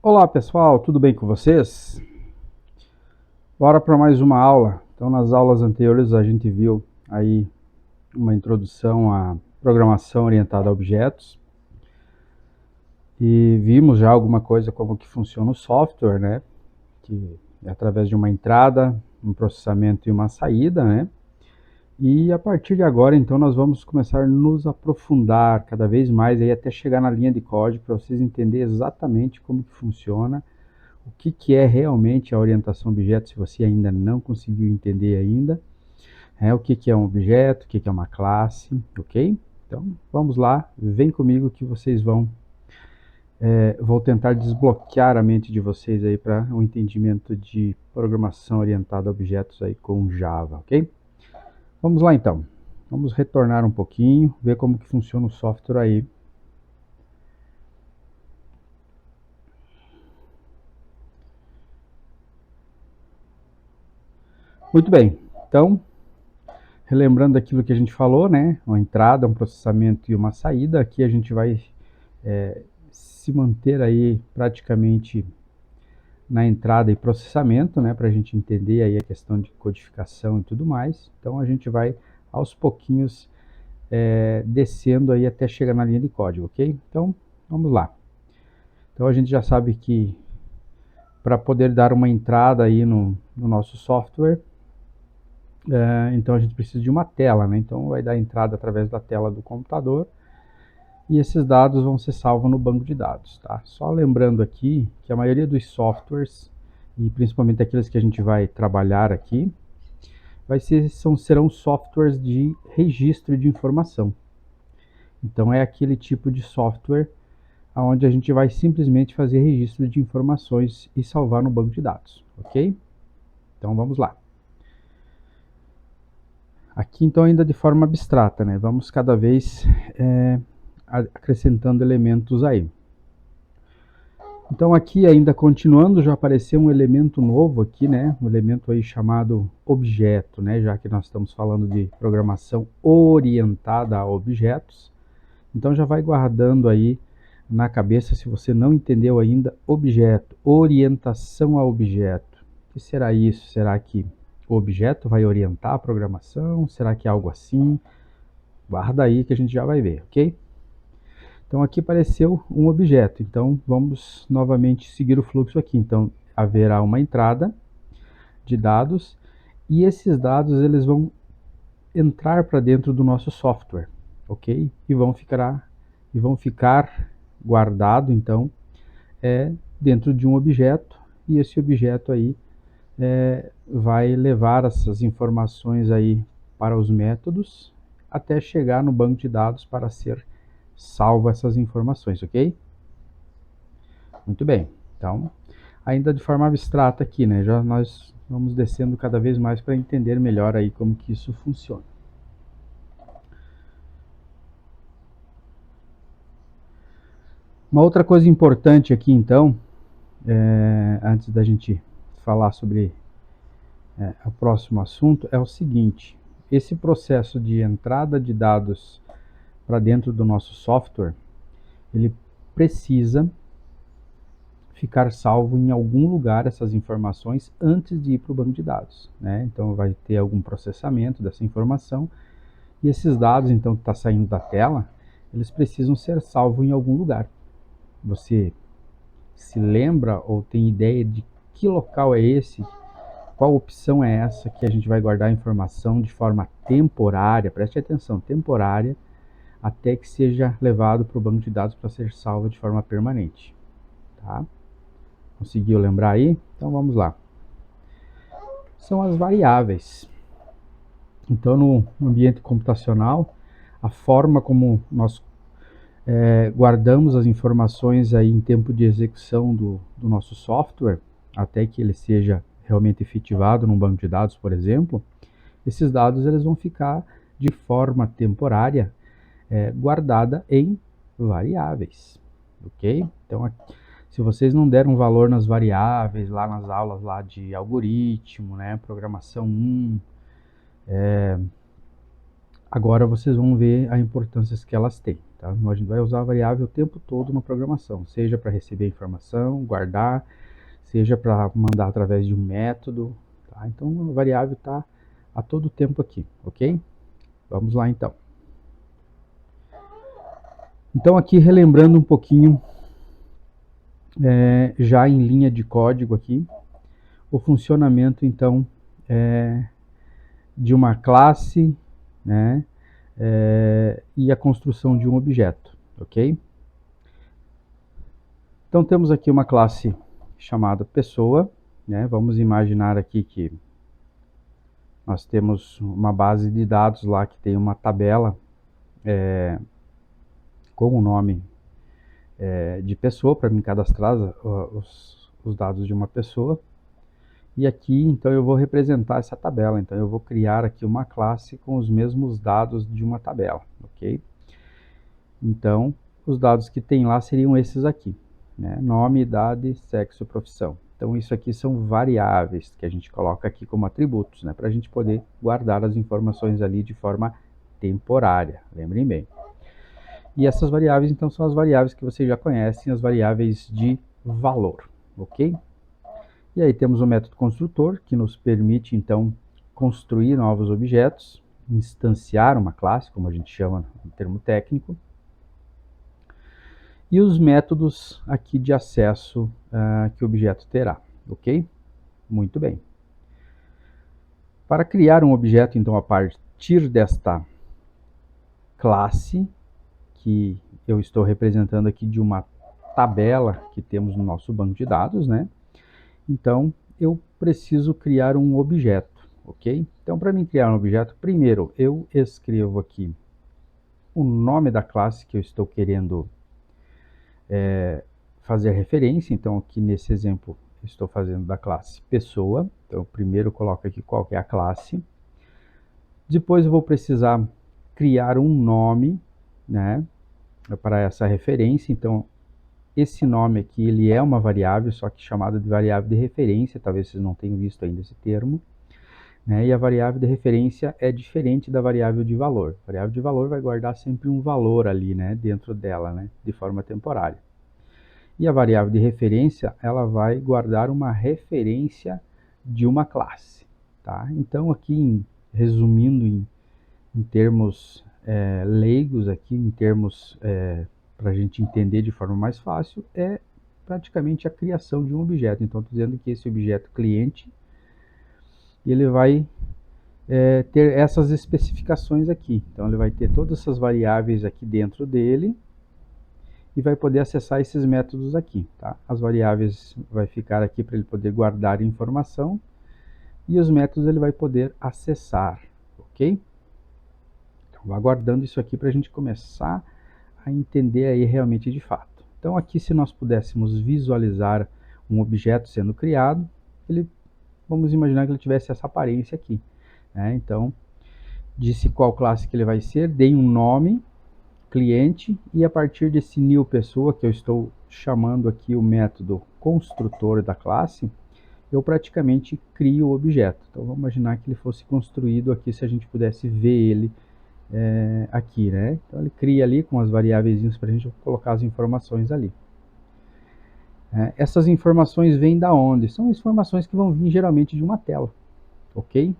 Olá pessoal, tudo bem com vocês? Bora para mais uma aula. Então, nas aulas anteriores a gente viu aí uma introdução à programação orientada a objetos e vimos já alguma coisa como que funciona o software, né? Que é através de uma entrada, um processamento e uma saída, né? E a partir de agora, então, nós vamos começar a nos aprofundar cada vez mais aí até chegar na linha de código para vocês entenderem exatamente como que funciona. O que é realmente a orientação a objeto, se você ainda não conseguiu entender ainda, o que é um objeto, o que é uma classe, ok? Então, vamos lá, vem comigo que vocês vou tentar desbloquear a mente de vocês aí para um entendimento de programação orientada a objetos aí com Java, ok? Vamos lá então, vamos retornar um pouquinho, ver como que funciona o software aí. Muito bem, então, relembrando aquilo que a gente falou, né? Uma entrada, um processamento e uma saída. Aqui a gente vai se manter aí praticamente na entrada e processamento, né? Para a gente entender aí a questão de codificação e tudo mais. Então a gente vai aos pouquinhos descendo aí até chegar na linha de código, ok? Então vamos lá. Então a gente já sabe que para poder dar uma entrada aí no nosso software, então a gente precisa de uma tela, né? Então vai dar entrada através da tela do computador e esses dados vão ser salvos no banco de dados, tá? Só lembrando aqui que a maioria dos softwares, e principalmente aqueles que a gente vai trabalhar aqui, serão softwares de registro de informação. Então é aquele tipo de software onde a gente vai simplesmente fazer registro de informações e salvar no banco de dados, ok? Então vamos lá. Aqui então ainda de forma abstrata, né? Vamos cada vez acrescentando elementos aí. Então aqui ainda continuando, já apareceu um elemento novo aqui, né? Um elemento aí chamado objeto, né? Já que nós estamos falando de programação orientada a objetos. Então já vai guardando aí na cabeça, se você não entendeu ainda, objeto, orientação a objeto. O que será isso? Será que o objeto vai orientar a programação? Será que é algo assim? Guarda aí que a gente já vai ver, ok? Então aqui apareceu um objeto, então vamos novamente seguir o fluxo aqui. Então haverá uma entrada de dados e esses dados eles vão entrar para dentro do nosso software, ok? E vão ficar guardado então dentro de um objeto e esse objeto aí vai levar essas informações aí para os métodos até chegar no banco de dados para ser salvo essas informações, ok? Muito bem, então, ainda de forma abstrata aqui, né? Já nós vamos descendo cada vez mais para entender melhor aí como que isso funciona. Uma outra coisa importante aqui, então, antes da gente falar sobre o próximo assunto, é o seguinte: esse processo de entrada de dados para dentro do nosso software, ele precisa ficar salvo em algum lugar essas informações antes de ir para o banco de dados, né? Então vai ter algum processamento dessa informação e esses dados, então, que está saindo da tela, eles precisam ser salvos em algum lugar. Você se lembra ou tem ideia de que local é esse? Qual opção é essa que a gente vai guardar a informação de forma temporária? Preste atenção, temporária, até que seja levado para o banco de dados para ser salvo de forma permanente, tá? Conseguiu lembrar aí? Então vamos lá. São as variáveis. Então, no ambiente computacional, a forma como nós guardamos as informações aí em tempo de execução do nosso software, até que ele seja realmente efetivado num banco de dados, por exemplo, esses dados eles vão ficar de forma temporária guardada em variáveis, ok? Então, se vocês não deram valor nas variáveis lá nas aulas lá de algoritmo, né, programação 1, agora vocês vão ver a importância que elas têm, tá? A gente vai usar a variável o tempo todo na programação, seja para receber informação, guardar, seja para mandar através de um método, tá? Então a variável está a todo tempo aqui, ok? Vamos lá então. Então aqui relembrando um pouquinho, já em linha de código aqui, o funcionamento então de uma classe, né, e a construção de um objeto, ok? Então temos aqui uma classe chamada pessoa, né? Vamos imaginar aqui que nós temos uma base de dados lá que tem uma tabela com o nome de pessoa para me cadastrar os dados de uma pessoa. E aqui, então, eu vou representar essa tabela. Então, eu vou criar aqui uma classe com os mesmos dados de uma tabela, ok? Então, os dados que tem lá seriam esses aqui, né? Nome, idade, sexo, profissão. Então, isso aqui são variáveis que a gente coloca aqui como atributos, né? Para a gente poder guardar as informações ali de forma temporária, lembrem bem. E essas variáveis, então, são as variáveis que vocês já conhecem, as variáveis de valor, ok? E aí temos o método construtor, que nos permite, então, construir novos objetos, instanciar uma classe, como a gente chama no termo técnico, e os métodos aqui de acesso que o objeto terá, ok? Muito bem. Para criar um objeto, então, a partir desta classe, que eu estou representando aqui de uma tabela que temos no nosso banco de dados, né? Então, eu preciso criar um objeto, ok? Então, para mim criar um objeto, primeiro eu escrevo aqui o nome da classe que eu estou querendo fazer referência. Então, aqui nesse exemplo, eu estou fazendo da classe pessoa. Então, primeiro eu coloco aqui qual que é a classe. Depois eu vou precisar criar um nome, né, para essa referência. Então, esse nome aqui, ele é uma variável, só que chamada de variável de referência, talvez vocês não tenham visto ainda esse termo, né? E a variável de referência é diferente da variável de valor. A variável de valor vai guardar sempre um valor ali, né, dentro dela, né, de forma temporária. E a variável de referência, ela vai guardar uma referência de uma classe, tá? Então aqui, resumindo em termos leigos aqui, em termos para a gente entender de forma mais fácil, é praticamente a criação de um objeto. Então, estou dizendo que esse objeto cliente, ele vai ter essas especificações aqui. Então, ele vai ter todas essas variáveis aqui dentro dele e vai poder acessar esses métodos aqui, tá? As variáveis vai ficar aqui para ele poder guardar informação e os métodos ele vai poder acessar, ok? Então, vá guardando isso aqui para a gente começar a entender aí realmente de fato. Então aqui, se nós pudéssemos visualizar um objeto sendo criado, vamos imaginar que ele tivesse essa aparência aqui, né? Então, disse qual classe que ele vai ser, dei um nome, cliente, e a partir desse new pessoa, que eu estou chamando aqui o método construtor da classe, eu praticamente crio o objeto. Então vamos imaginar que ele fosse construído aqui, se a gente pudesse ver ele aqui, né? Então ele cria ali com as variáveis para a gente colocar as informações ali. Essas informações vêm da onde? São informações que vão vir geralmente de uma tela, ok?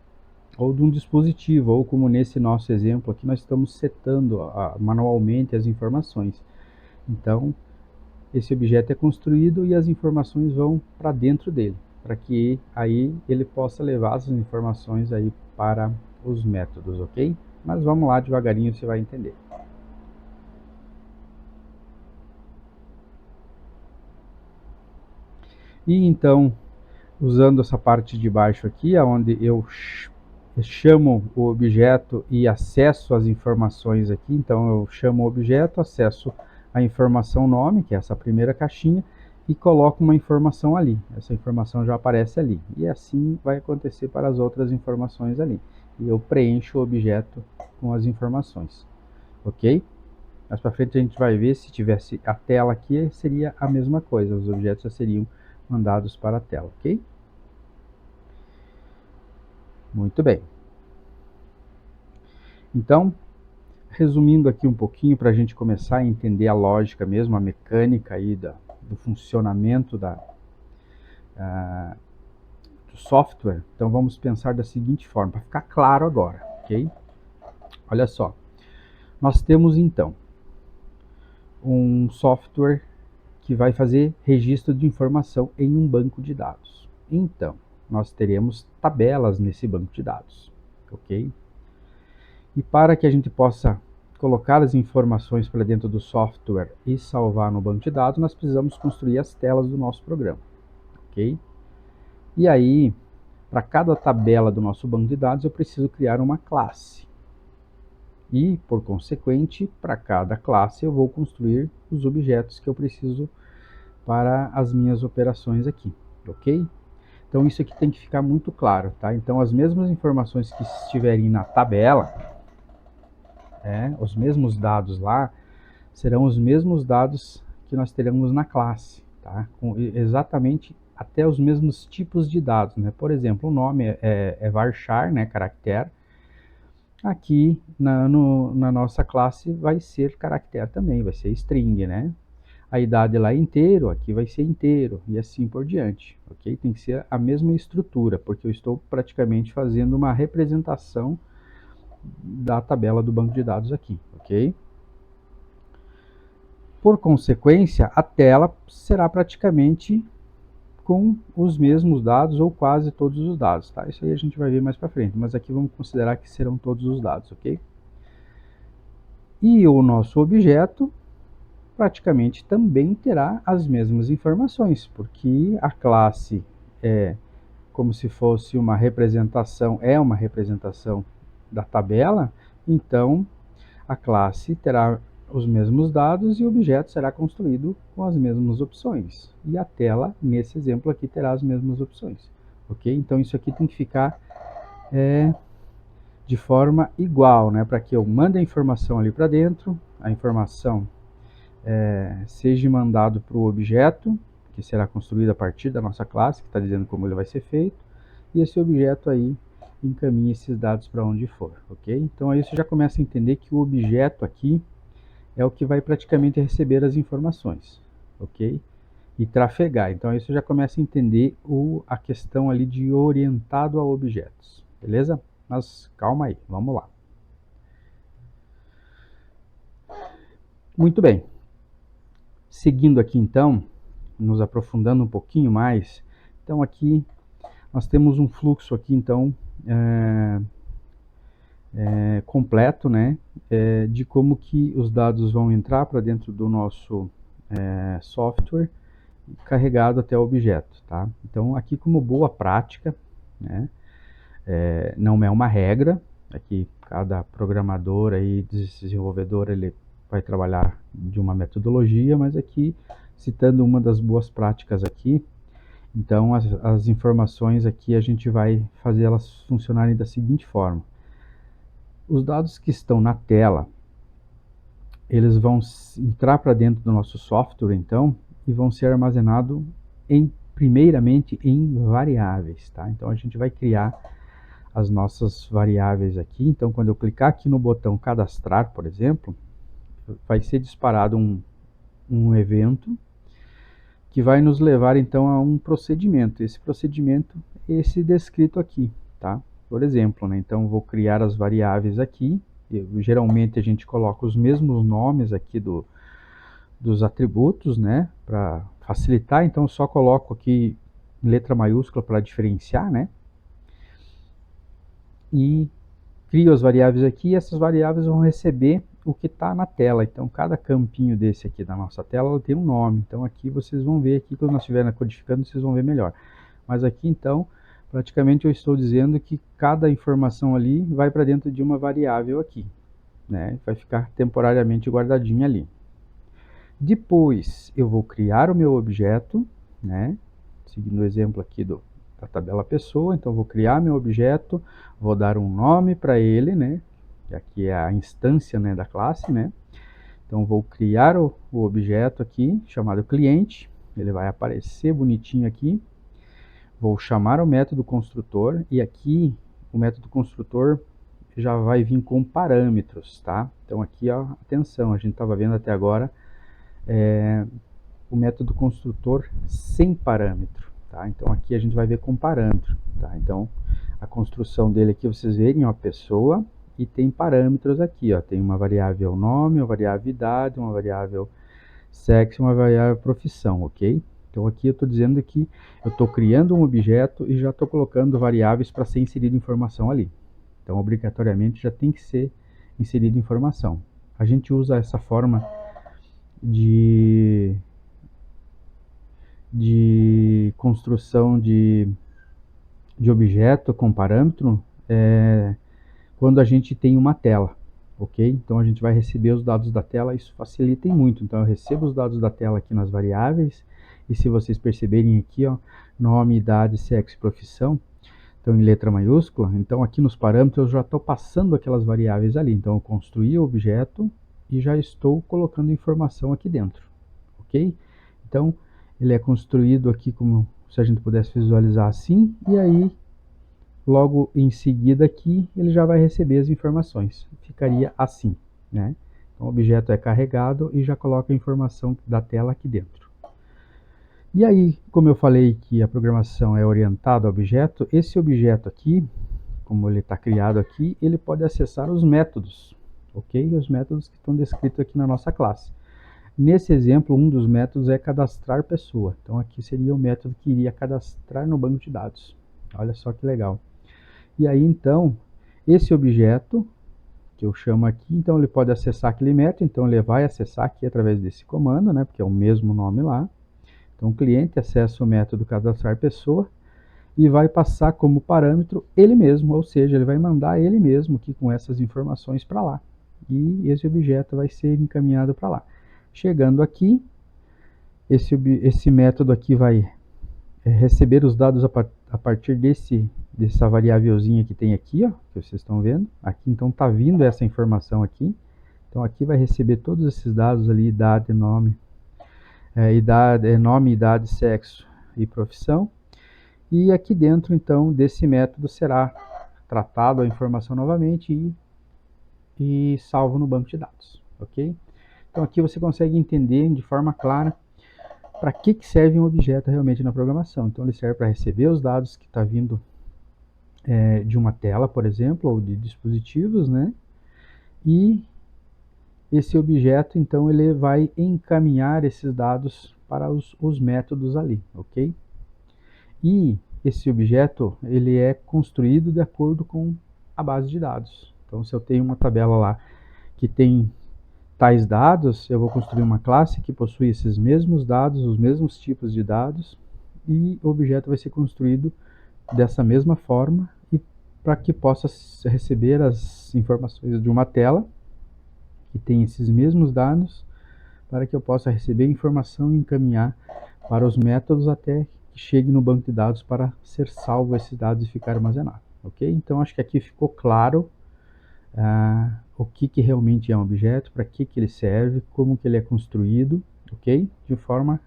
Ou de um dispositivo, ou como nesse nosso exemplo aqui, nós estamos setando manualmente as informações. Então, esse objeto é construído e as informações vão para dentro dele, para que aí ele possa levar as informações aí para os métodos, ok? Mas vamos lá, devagarinho você vai entender. E então, usando essa parte de baixo aqui, onde eu chamo o objeto e acesso as informações aqui. Então eu chamo o objeto, acesso a informação nome, que é essa primeira caixinha, e coloco uma informação ali. Essa informação já aparece ali. E assim vai acontecer para as outras informações ali. E eu preencho o objeto com as informações. Ok? Mais para frente a gente vai ver, se tivesse a tela aqui, seria a mesma coisa. Os objetos já seriam mandados para a tela, ok? Muito bem. Então, resumindo aqui um pouquinho para a gente começar a entender a lógica mesmo, a mecânica aí do funcionamento do software. Então vamos pensar da seguinte forma, para ficar claro agora, ok? Olha só, nós temos então um software que vai fazer registro de informação em um banco de dados. Então, nós teremos tabelas nesse banco de dados, ok? E para que a gente possa colocar as informações para dentro do software e salvar no banco de dados, nós precisamos construir as telas do nosso programa, ok? E aí, para cada tabela do nosso banco de dados, eu preciso criar uma classe. E, por consequente, para cada classe eu vou construir os objetos que eu preciso para as minhas operações aqui, ok? Então isso aqui tem que ficar muito claro, tá? Então as mesmas informações que estiverem na tabela, os mesmos dados lá, serão os mesmos dados que nós teremos na classe, tá? Com exatamente até os mesmos tipos de dados, né? Por exemplo, o nome é varchar, né? Caractere. Aqui na nossa classe vai ser caractere também, vai ser string, né? A idade lá é inteiro, aqui vai ser inteiro, e assim por diante, ok? Tem que ser a mesma estrutura, porque eu estou praticamente fazendo uma representação da tabela do banco de dados aqui, ok? Por consequência, a tela será praticamente com os mesmos dados, ou quase todos os dados, tá? Isso aí a gente vai ver mais para frente, mas aqui vamos considerar que serão todos os dados, ok? E o nosso objeto praticamente também terá as mesmas informações, porque a classe é como se fosse uma representação, uma representação da tabela, então a classe terá os mesmos dados e o objeto será construído com as mesmas opções. E a tela, nesse exemplo aqui, terá as mesmas opções, ok? Então isso aqui tem que ficar de forma igual, né? Para que eu mande a informação ali para dentro, a informação seja mandado para o objeto, que será construído a partir da nossa classe, que está dizendo como ele vai ser feito, e esse objeto aí encaminha esses dados para onde for, ok? Então aí você já começa a entender que o objeto aqui é o que vai praticamente receber as informações, ok? E trafegar. Então aí você já começa a entender a questão ali de orientado a objetos, beleza? Mas calma aí, vamos lá. Muito bem. Seguindo aqui então, nos aprofundando um pouquinho mais, então aqui nós temos um fluxo aqui então completo, né, de como que os dados vão entrar para dentro do nosso software, carregado até o objeto, tá? Então aqui como boa prática, né, não é uma regra, aqui cada programador aí, desenvolvedor, ele vai trabalhar de uma metodologia, mas aqui, citando uma das boas práticas aqui, então as informações aqui a gente vai fazer elas funcionarem da seguinte forma. Os dados que estão na tela, eles vão entrar para dentro do nosso software, então, e vão ser armazenados primeiramente em variáveis, tá? Então a gente vai criar as nossas variáveis aqui. Então quando eu clicar aqui no botão cadastrar, por exemplo, vai ser disparado um evento que vai nos levar então a um procedimento. Esse procedimento é esse descrito aqui, tá? Por exemplo, né? Então vou criar as variáveis aqui. Geralmente a gente coloca os mesmos nomes aqui dos atributos, né? Para facilitar, então só coloco aqui letra maiúscula para diferenciar, né? E crio as variáveis aqui, e essas variáveis vão receber o que está na tela. Então cada campinho desse aqui da nossa tela, ela tem um nome. Então aqui vocês vão ver, aqui quando nós estivermos codificando, vocês vão ver melhor. Mas aqui então, praticamente eu estou dizendo que cada informação ali vai para dentro de uma variável aqui, né? Vai ficar temporariamente guardadinha ali. Depois eu vou criar o meu objeto, né? Seguindo o exemplo aqui da tabela pessoa, então vou criar meu objeto, vou dar um nome para ele, né? Que aqui é a instância, né, da classe, né? Então vou criar o objeto aqui, chamado cliente, ele vai aparecer bonitinho aqui. Vou chamar o método construtor, e aqui o método construtor, já vai vir com parâmetros, tá? Então aqui, ó, atenção, a gente estava vendo até agora o método construtor sem parâmetro, tá? Então aqui a gente vai ver com parâmetro, tá? Então a construção dele aqui, vocês verem, ó, pessoa, e tem parâmetros aqui, ó, tem uma variável nome, uma variável idade, uma variável sexo, uma variável profissão, ok? Então aqui eu estou dizendo que eu estou criando um objeto e já estou colocando variáveis para ser inserida informação ali. Então obrigatoriamente já tem que ser inserida informação. A gente usa essa forma de construção de objeto com parâmetro quando a gente tem uma tela, ok? Então a gente vai receber os dados da tela, isso facilita muito. Então eu recebo os dados da tela aqui nas variáveis, e se vocês perceberem aqui, ó, nome, idade, sexo e profissão, então em letra maiúscula, então aqui nos parâmetros eu já estou passando aquelas variáveis ali. Então eu construí o objeto e já estou colocando informação aqui dentro, ok? Então ele é construído aqui como se a gente pudesse visualizar assim, e aí logo em seguida aqui ele já vai receber as informações. Ficaria assim, né? Então o objeto é carregado e já coloca a informação da tela aqui dentro. E aí, como eu falei que a programação é orientada ao objeto, esse objeto aqui, como ele está criado aqui, ele pode acessar os métodos, ok? Os métodos que estão descritos aqui na nossa classe. Nesse exemplo, um dos métodos é cadastrar pessoa. Então aqui seria o método que iria cadastrar no banco de dados. Olha só que legal. E aí então, esse objeto, que eu chamo aqui, então ele pode acessar aquele método, então ele vai acessar aqui através desse comando, né, porque é o mesmo nome lá. Então o cliente acessa o método cadastrar pessoa e vai passar como parâmetro ele mesmo, ou seja, ele vai mandar ele mesmo aqui com essas informações para lá. E esse objeto vai ser encaminhado para lá. Chegando aqui, esse método aqui vai receber os dados a partir dessa variávelzinha que tem aqui, ó, que vocês estão vendo. Aqui então está vindo essa informação aqui. Então aqui vai receber todos esses dados ali, idade, nome, idade, sexo e profissão. E aqui dentro então desse método será tratado a informação novamente e salvo no banco de dados, ok? Então aqui você consegue entender de forma clara para que serve um objeto realmente na programação. Então ele serve para receber os dados que está vindo de uma tela, por exemplo, ou de dispositivos, né? E esse objeto, então, ele vai encaminhar esses dados para os métodos ali, ok? E esse objeto, ele é construído de acordo com a base de dados. Então, se eu tenho uma tabela lá que tem tais dados, eu vou construir uma classe que possui esses mesmos dados, os mesmos tipos de dados, e o objeto vai ser construído dessa mesma forma e para que possa receber as informações de uma tela que tem esses mesmos dados, para que eu possa receber informação e encaminhar para os métodos até que chegue no banco de dados para ser salvo esses dados e ficar armazenado, ok? Então acho que aqui ficou claro o que realmente é um objeto, para que ele serve, como que ele é construído, ok? De forma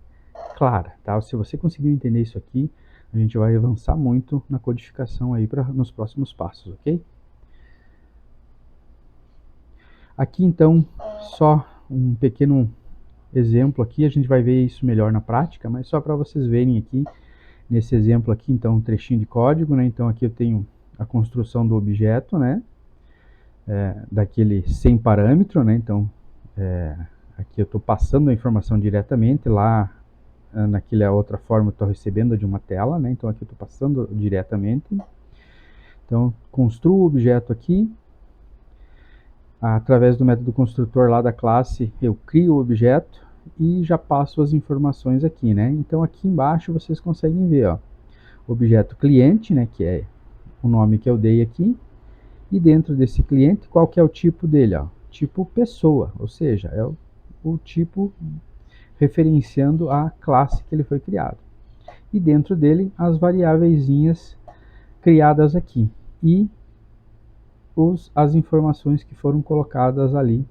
clara, tá? Se você conseguiu entender isso aqui, a gente vai avançar muito na codificação aí nos próximos passos, ok? Aqui então, só um pequeno exemplo aqui, a gente vai ver isso melhor na prática, mas só para vocês verem aqui, nesse exemplo aqui, então, um trechinho de código, né? Então aqui eu tenho a construção do objeto, né? Daquele sem parâmetro, né? Então, aqui eu estou passando a informação diretamente, lá naquela outra forma eu estou recebendo de uma tela, né? Então aqui eu estou passando diretamente. Então, construo o objeto aqui. Através do método construtor lá da classe, eu crio o objeto e já passo as informações aqui, né? Então aqui embaixo vocês conseguem ver, ó, objeto cliente, né? Que é o nome que eu dei aqui. E dentro desse cliente, qual que é o tipo dele? Ó? Tipo pessoa, ou seja, é o tipo referenciando a classe que ele foi criado. E dentro dele, as variáveis criadas aqui. E as informações que foram colocadas ali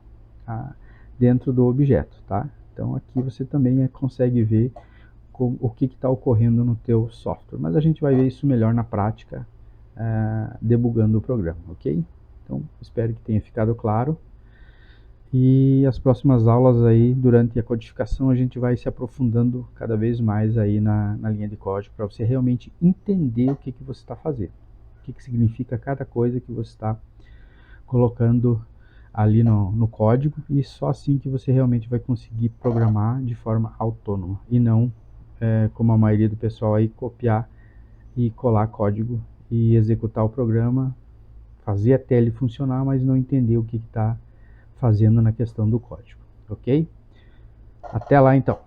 dentro do objeto, tá? Então aqui você também consegue ver o que está ocorrendo no teu software. Mas a gente vai ver isso melhor na prática, debugando o programa, ok? Então Então, espero que tenha ficado claro. E as próximas aulas aí, durante a codificação, a gente vai se aprofundando cada vez mais aí na linha de código, para você realmente entender o que você está fazendo. O que significa cada coisa que você está colocando ali no código, e só assim que você realmente vai conseguir programar de forma autônoma, e não como a maioria do pessoal aí, copiar e colar código e executar o programa, fazer até ele funcionar, mas não entender o que está fazendo na questão do código, ok? Até lá então!